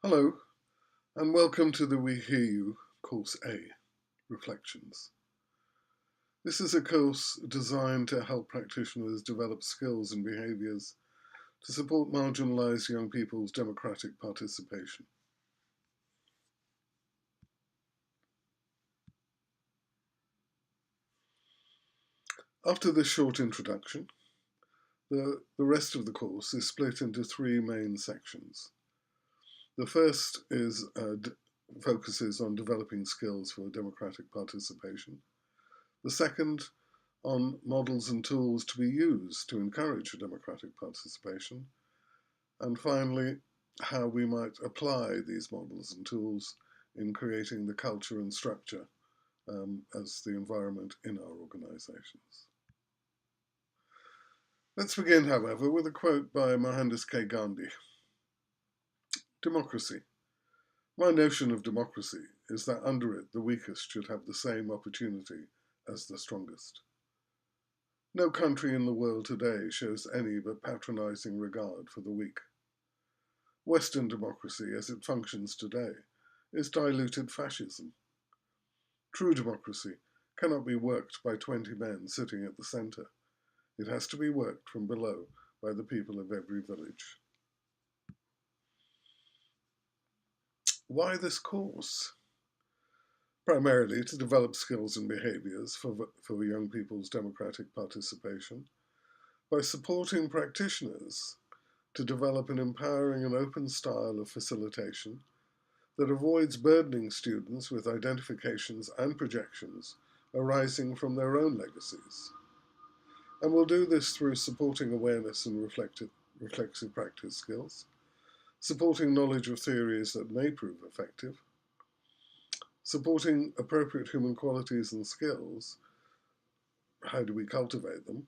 Hello, and welcome to the We Hear You Course A, Reflections. This is a course designed to help practitioners develop skills and behaviours to support marginalised young people's democratic participation. After this short introduction, the rest of the course is split into three main sections. The first focuses on developing skills for democratic participation. The second on models and tools to be used to encourage democratic participation. And finally, how we might apply these models and tools in creating the culture and structure as the environment in our organisations. Let's begin, however, with a quote by Mohandas K. Gandhi. Democracy. My notion of democracy is that under it the weakest should have the same opportunity as the strongest. No country in the world today shows any but patronising regard for the weak. Western democracy, as it functions today, is diluted fascism. True democracy cannot be worked by 20 men sitting at the centre. It has to be worked from below by the people of every village. Why this course? Primarily to develop skills and behaviours for young people's democratic participation by supporting practitioners to develop an empowering and open style of facilitation that avoids burdening students with identifications and projections arising from their own legacies. And we'll do this through supporting awareness and reflexive practice skills, supporting knowledge of theories that may prove effective, supporting appropriate human qualities and skills, how do we cultivate them,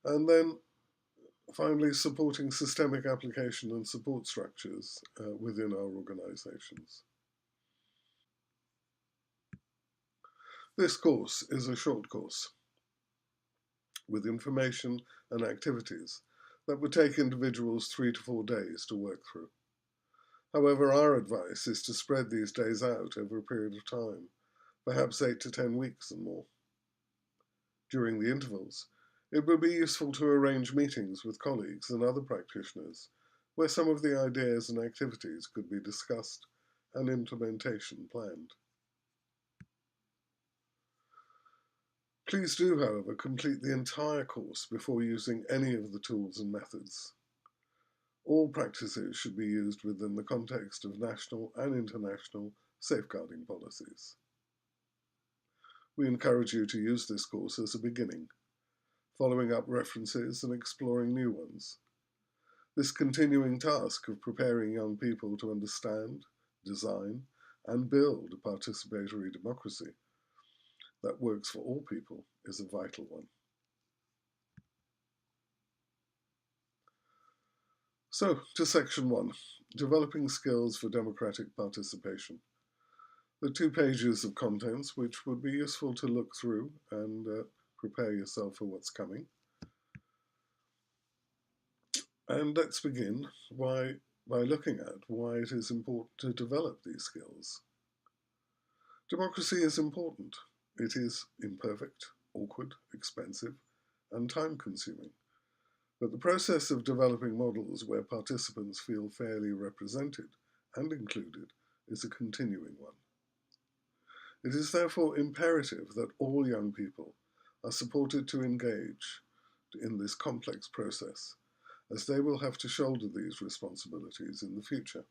and then finally supporting systemic application and support structures within our organisations. This course is a short course with information and activities that would take individuals 3 to 4 days to work through. However, our advice is to spread these days out over a period of time, perhaps 8 to 10 weeks and more. During the intervals, it would be useful to arrange meetings with colleagues and other practitioners where some of the ideas and activities could be discussed and implementation planned. Please do, however, complete the entire course before using any of the tools and methods. All practices should be used within the context of national and international safeguarding policies. We encourage you to use this course as a beginning, following up references and exploring new ones. This continuing task of preparing young people to understand, design, and build a participatory democracy that works for all people is a vital one. So, to section 1, developing skills for democratic participation. The 2 pages of contents which would be useful to look through and prepare yourself for what's coming. And let's begin by looking at why it is important to develop these skills. Democracy is important. It is imperfect, awkward, expensive, and time-consuming. But the process of developing models where participants feel fairly represented and included is a continuing one. It is therefore imperative that all young people are supported to engage in this complex process, as they will have to shoulder these responsibilities in the future.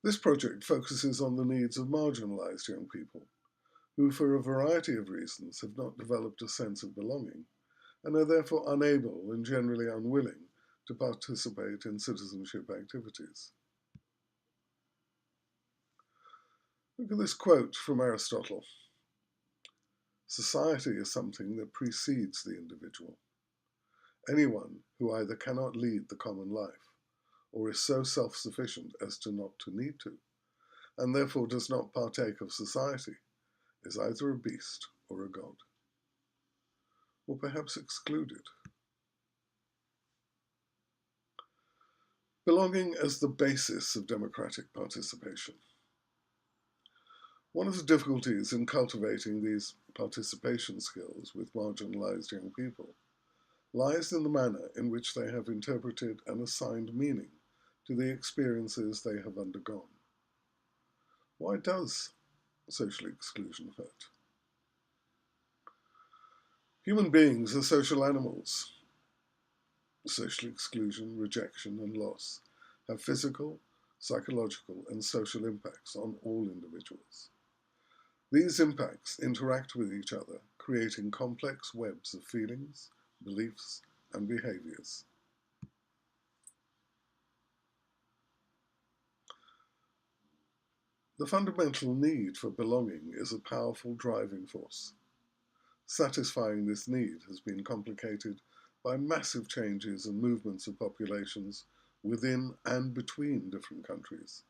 This project focuses on the needs of marginalised young people, who for a variety of reasons have not developed a sense of belonging, and are therefore unable and generally unwilling to participate in citizenship activities. Look at this quote from Aristotle. Society is something that precedes the individual. Anyone who either cannot lead the common life, or is so self-sufficient as to not to need to, and therefore does not partake of society, is either a beast or a god, or perhaps excluded. Belonging as the basis of democratic participation. One of the difficulties in cultivating these participation skills with marginalised young people lies in the manner in which they have interpreted and assigned meaning to the experiences they have undergone. Why does social exclusion hurt? Human beings are social animals. Social exclusion, rejection, and loss have physical, psychological, and social impacts on all individuals. These impacts interact with each other, creating complex webs of feelings, beliefs, and behaviors. The fundamental need for belonging is a powerful driving force. Satisfying this need has been complicated by massive changes and movements of populations within and between different countries,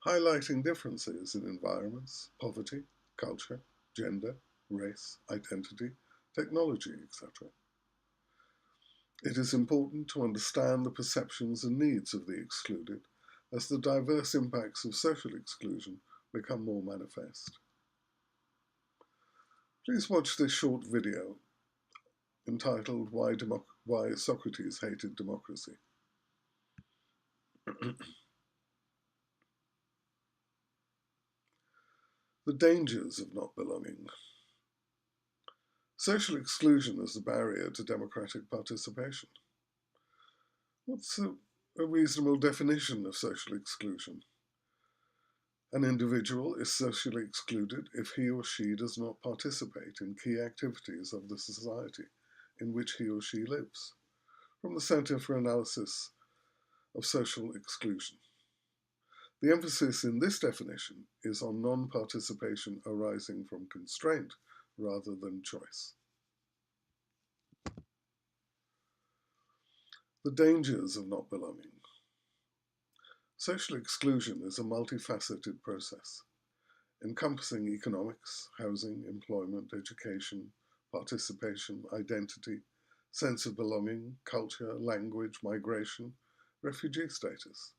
highlighting differences in environments, poverty, culture, gender, race, identity, technology, etc. It is important to understand the perceptions and needs of the excluded as the diverse impacts of social exclusion become more manifest. Please watch this short video entitled Why Socrates Hated Democracy. The dangers of not belonging. Social exclusion as a barrier to democratic participation. What's a reasonable definition of social exclusion? An individual is socially excluded if he or she does not participate in key activities of the society in which he or she lives. From the Centre for Analysis of Social Exclusion. The emphasis in this definition is on non-participation arising from constraint rather than choice. The dangers of not belonging. Social exclusion is a multifaceted process, encompassing economics, housing, employment, education, participation, identity, sense of belonging, culture, language, migration, refugee status.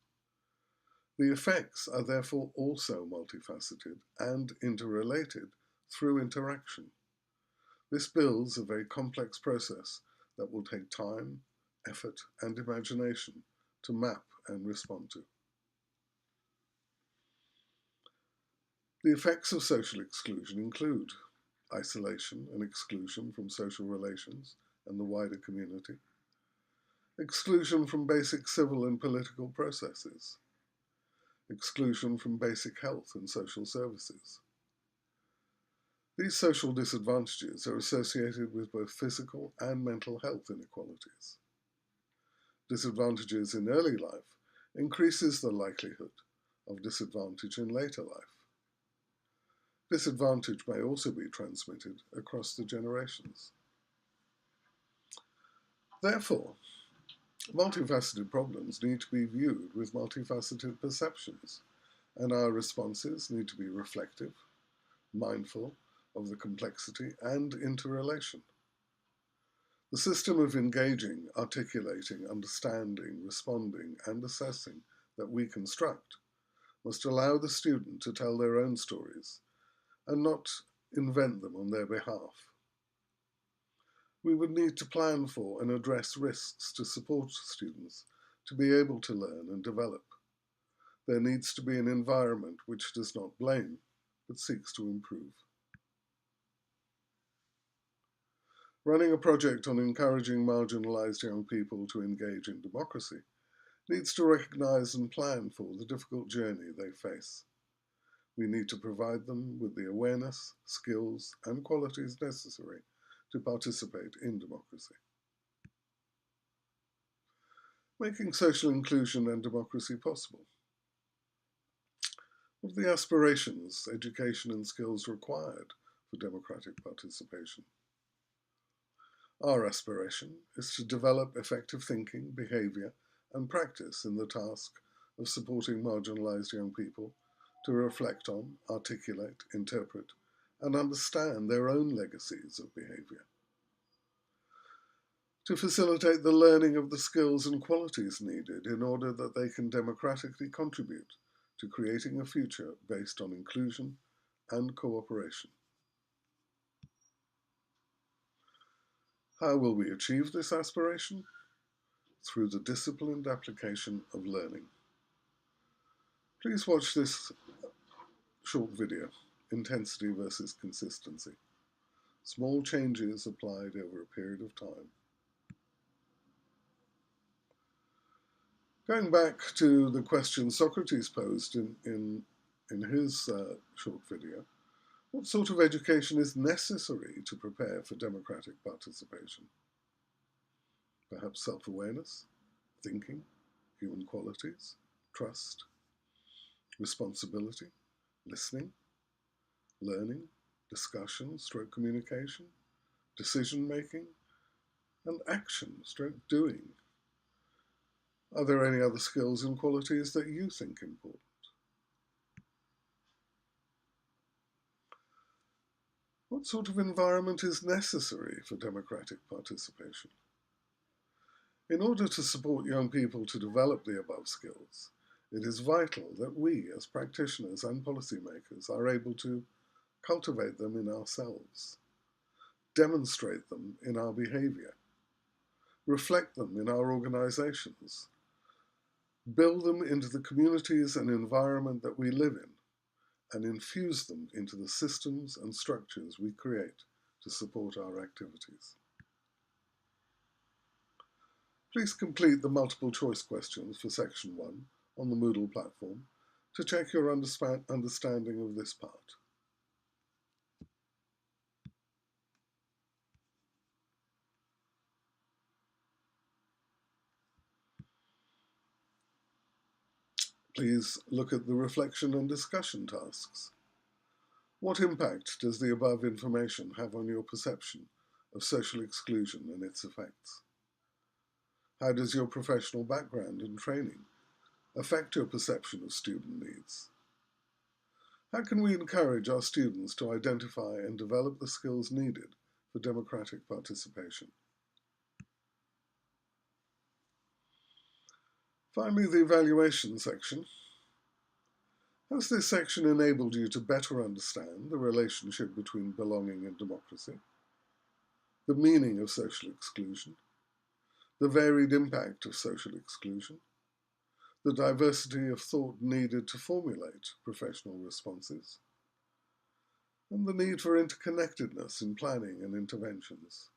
The effects are therefore also multifaceted and interrelated through interaction. This builds a very complex process that will take time, effort, and imagination to map and respond to. The effects of social exclusion include isolation and exclusion from social relations and the wider community, exclusion from basic civil and political processes, exclusion from basic health and social services. These social disadvantages are associated with both physical and mental health inequalities. Disadvantages in early life increases the likelihood of disadvantage in later life. Disadvantage may also be transmitted across the generations. Therefore, multifaceted problems need to be viewed with multifaceted perceptions, and our responses need to be reflective, mindful of the complexity and interrelation. The system of engaging, articulating, understanding, responding, and assessing that we construct must allow the student to tell their own stories and not invent them on their behalf. We would need to plan for and address risks to support students to be able to learn and develop. There needs to be an environment which does not blame, but seeks to improve. Running a project on encouraging marginalised young people to engage in democracy needs to recognise and plan for the difficult journey they face. We need to provide them with the awareness, skills, and qualities necessary to participate in democracy. Making social inclusion and democracy possible. What are the aspirations, education, and skills required for democratic participation? Our aspiration is to develop effective thinking, behaviour, and practice in the task of supporting marginalised young people to reflect on, articulate, interpret, and understand their own legacies of behaviour. to facilitate the learning of the skills and qualities needed in order that they can democratically contribute to creating a future based on inclusion and cooperation. How will we achieve this aspiration? Through the disciplined application of learning. Please watch this short video, Intensity versus Consistency. Small changes applied over a period of time. Going back to the question Socrates posed in his short video, what sort of education is necessary to prepare for democratic participation? Perhaps self-awareness, thinking, human qualities, trust, responsibility, listening, learning, discussion, stroke communication, decision-making, and action, stroke doing. Are there any other skills and qualities that you think important? What sort of environment is necessary for democratic participation? In order to support young people to develop the above skills, it is vital that we, as practitioners and policymakers, are able to cultivate them in ourselves, demonstrate them in our behaviour, reflect them in our organisations, build them into the communities and environment that we live in, and infuse them into the systems and structures we create to support our activities. Please complete the multiple choice questions for Section 1 on the Moodle platform to check your understanding of this part. Please look at the reflection and discussion tasks. What impact does the above information have on your perception of social exclusion and its effects? How does your professional background and training affect your perception of student needs? How can we encourage our students to identify and develop the skills needed for democratic participation? Finally, the evaluation section. Has this section enabled you to better understand the relationship between belonging and democracy, the meaning of social exclusion, the varied impact of social exclusion, the diversity of thought needed to formulate professional responses, and the need for interconnectedness in planning and interventions?